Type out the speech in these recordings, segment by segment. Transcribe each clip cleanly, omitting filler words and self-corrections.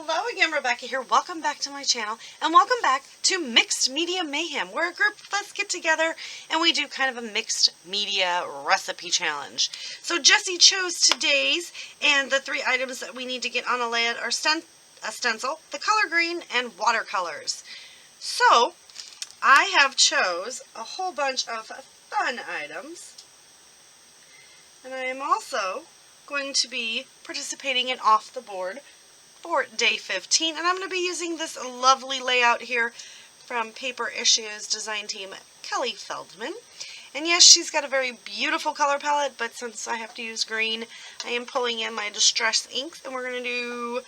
Hello again, Rebecca here. Welcome back to my channel, and welcome back to Mixed Media Mayhem. We're a group of us get together and we do kind of a mixed media recipe challenge. So Jessie chose today's, and the three items that we need to get on a layout are a stencil, the color green, and watercolors. So I have chose a whole bunch of fun items, and I am also going to be participating in Off the Board for day 15, and I'm going to be using this lovely layout here from Paper Issues design team Kelly Feldman. And yes, she's got a very beautiful color palette, but since I have to use green, I am pulling in my Distress inks, and we're going to do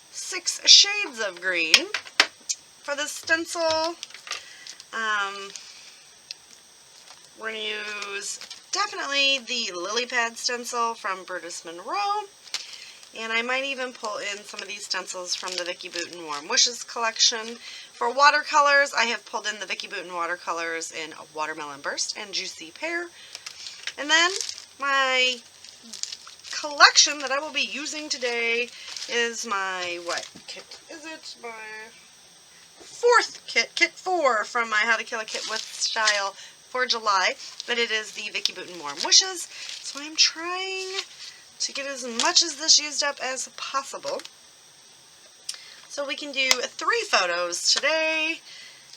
6 shades of green. For the stencil, we're going to use definitely the lily pad stencil from Burtis Monroe. And I might even pull in some of these stencils from the Vicki Boutin Warm Wishes collection. For watercolors, I have pulled in the Vicki Boutin watercolors in Watermelon Burst and Juicy Pear. And then my collection that I will be using today is my, what kit is it? My 4th kit, kit 4 from my How to Kill a Kit with Style for July. But it is the Vicki Boutin Warm Wishes. So I'm trying to get as much of this used up as possible. So we can do 3 photos today.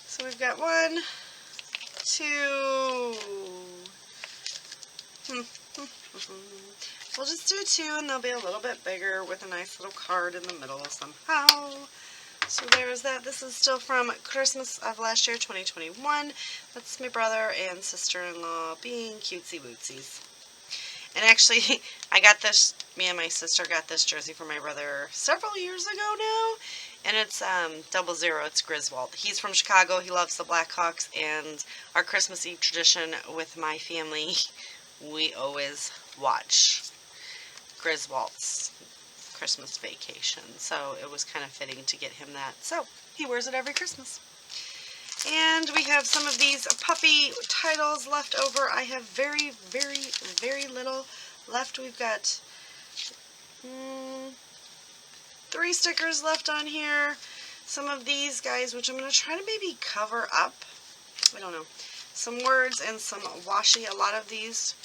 So we've got 1, 2. We'll just do 2, and they'll be a little bit bigger with a nice little card in the middle somehow. So there's that. This is still from Christmas of last year, 2021. That's my brother and sister-in-law being cutesy wootsies. And actually, I got this, me and my sister got this jersey for my brother several years ago now. And it's 00, it's Griswold. He's from Chicago, he loves the Blackhawks, and our Christmas Eve tradition with my family, we always watch Griswold's Christmas Vacation. So it was kind of fitting to get him that. So he wears it every Christmas. And we have some of these puffy titles left over. I have very, very, very little left. We've got 3 stickers left on here. Some of these guys, which I'm going to try to maybe cover up. I don't know. Some words and some washi. A lot of these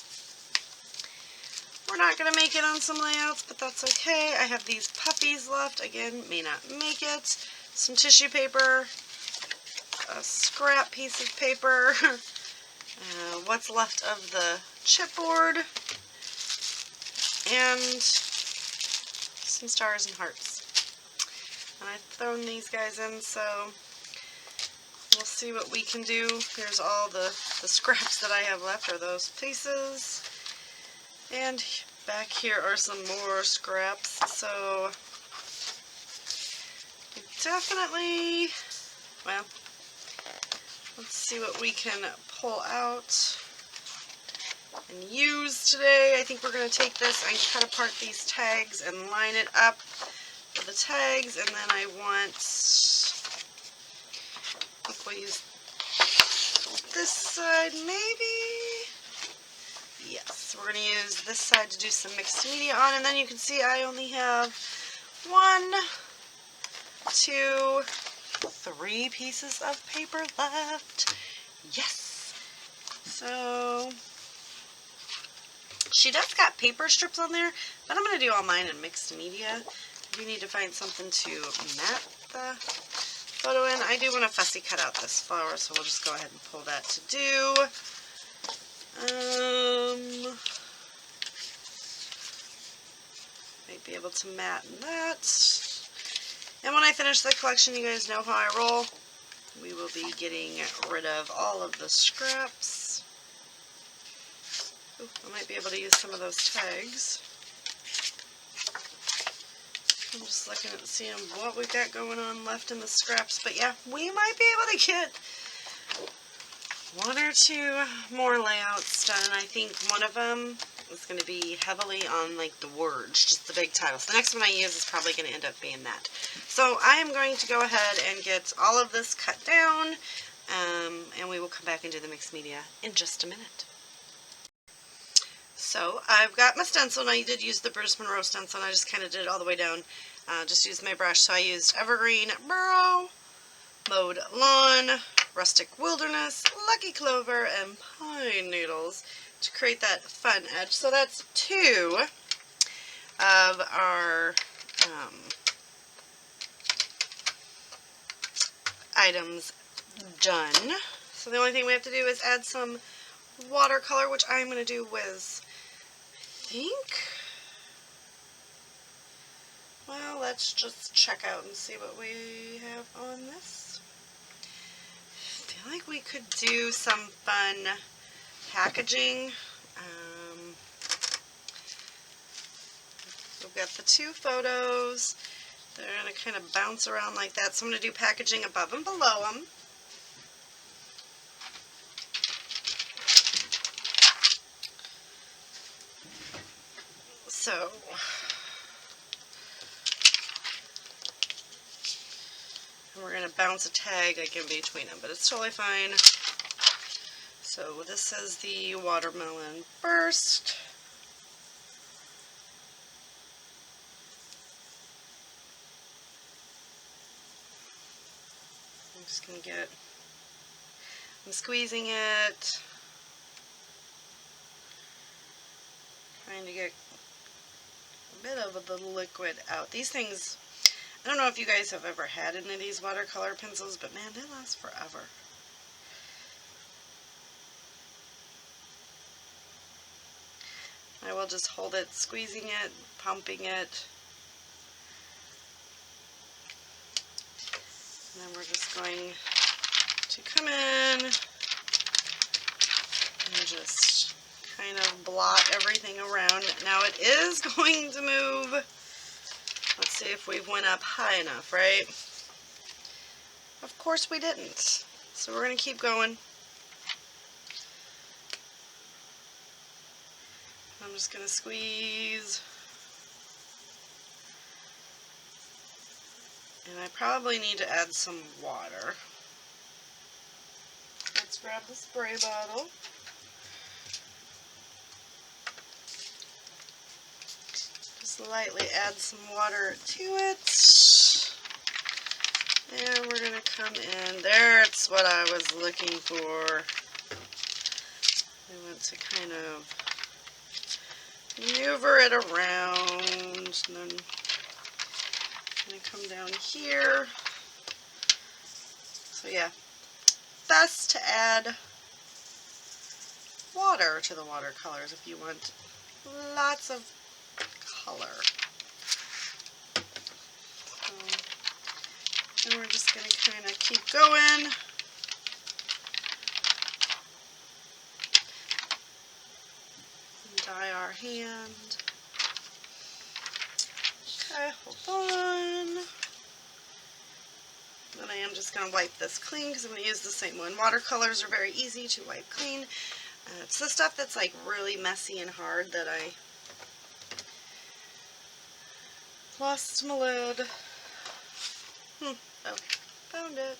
we're not going to make it on some layouts, but that's okay. I have these puffies left. Again, may not make it. Some tissue paper. A scrap piece of paper, what's left of the chipboard, and some stars and hearts. And I've thrown these guys in, so we'll see what we can do. Here's all the scraps that I have left are those pieces. And back here are some more scraps, so definitely, well, let's see what we can pull out and use today. I think we're going to take this and cut apart these tags and line it up for the tags, and then I think we'll use this side maybe. Yes, we're going to use this side to do some mixed media on, and then you can see I only have 1, 2, 3 pieces of paper left. Yes. So she does got paper strips on there, but I'm going to do all mine in mixed media. We need to find something to mat the photo in. I do want to fussy cut out this flower, so we'll just go ahead and pull that to do. Might be able to mat that. And when I finish the collection, you guys know how I roll. We will be getting rid of all of the scraps. Ooh, I might be able to use some of those tags. I'm just looking at seeing what we've got going on left in the scraps. But yeah, we might be able to get 1 or 2 more layouts done. I think one of them is going to be heavily on like the words, just the big titles. The next one I use is probably going to end up being that. So I am going to go ahead and get all of this cut down, and we will come back and do the mixed media in just a minute. So I've got my stencil, and I did use the Burtis Monroe stencil, and I just kind of did it all the way down. Just used my brush, so I used Evergreen Burrow, Mowed Lawn, Rustic Wilderness, Lucky Clover, and Pine Needles to create that fun edge. So that's 2 of our items done. So the only thing we have to do is add some watercolor, which I'm going to do with, I think, well, let's just check out and see what we have on this. I feel like we could do some fun packaging. We've got the 2 photos. They're going to kind of bounce around like that, so I'm going to do packaging above and below them. So, we're going to bounce a tag like in between them, but it's totally fine. So this is the watermelon first. I'm just going to get, I'm squeezing it, trying to get a bit of the liquid out. These things, I don't know if you guys have ever had any of these watercolor pencils, but man, they last forever. I will just hold it, squeezing it, pumping it. And then we're just going to come in and just kind of blot everything around. Now it is going to move. Let's see if we went up high enough, right? Of course we didn't. So we're going to keep going. I'm just going to squeeze. And I probably need to add some water. Let's grab the spray bottle. Just lightly add some water to it. And we're going to come in. There's what I was looking for. I want to kind of maneuver it around. And then I'm going to come down here. So yeah, best to add water to the watercolors if you want lots of color. And we're just going to kind of keep going. And dye our hand. Okay, hold on. Then I am just going to wipe this clean because I'm going to use the same one. Watercolors are very easy to wipe clean. It's the stuff that's like really messy and hard that I lost my lid. Oh, found it.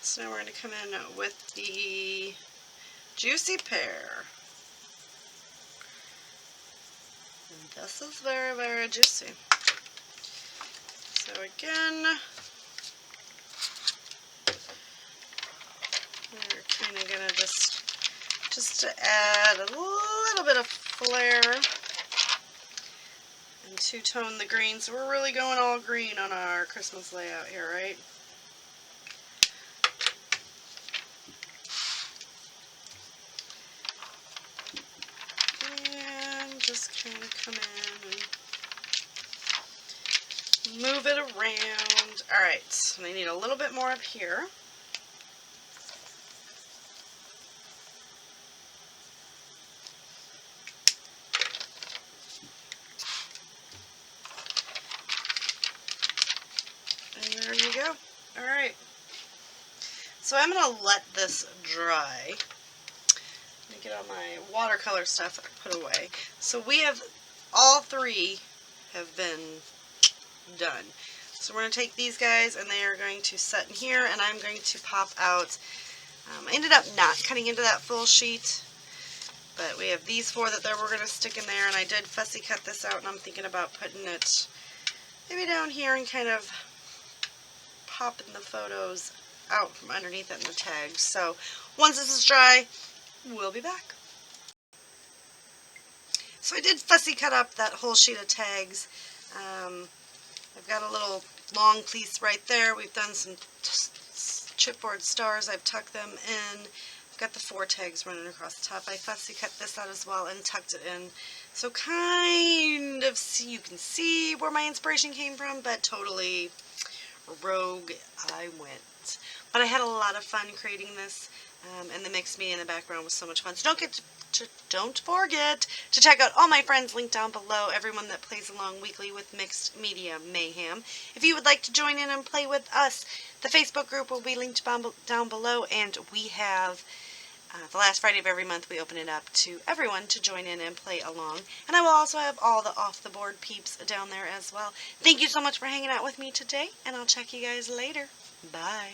So now we're going to come in with the Juicy Pear. And this is very, very juicy. So again, we're kind of going to just to add a little bit of flair and two-tone the green. So we're really going all green on our Christmas layout here, right? And just kind of come in and move it around. Alright, and I need a little bit more up here. And there you go. Alright. So I'm going to let this dry. Let me get all my watercolor stuff put away. So we have, all three have been done. So we're going to take these guys and they are going to set in here, and I'm going to pop out, I ended up not cutting into that full sheet, but we have these four that we're going to stick in there, and I did fussy cut this out, and I'm thinking about putting it maybe down here and kind of popping the photos out from underneath it in the tags. So once this is dry, we'll be back. So I did fussy cut up that whole sheet of tags. I've got a little long piece right there. We've done some chipboard stars. I've tucked them in. I've got the 4 tags running across the top. I fussy cut this out as well and tucked it in. So kind of you can see where my inspiration came from, but totally rogue I went. But I had a lot of fun creating this, and the mixed media in the background was so much fun. So don't forget to check out all my friends linked down below, everyone that plays along weekly with Mixed Media Mayhem. If you would like to join in and play with us, the Facebook group will be linked down below, and we have the last Friday of every month we open it up to everyone to join in and play along. And I will also have all the off-the-board peeps down there as well. Thank you so much for hanging out with me today, and I'll check you guys later. Bye.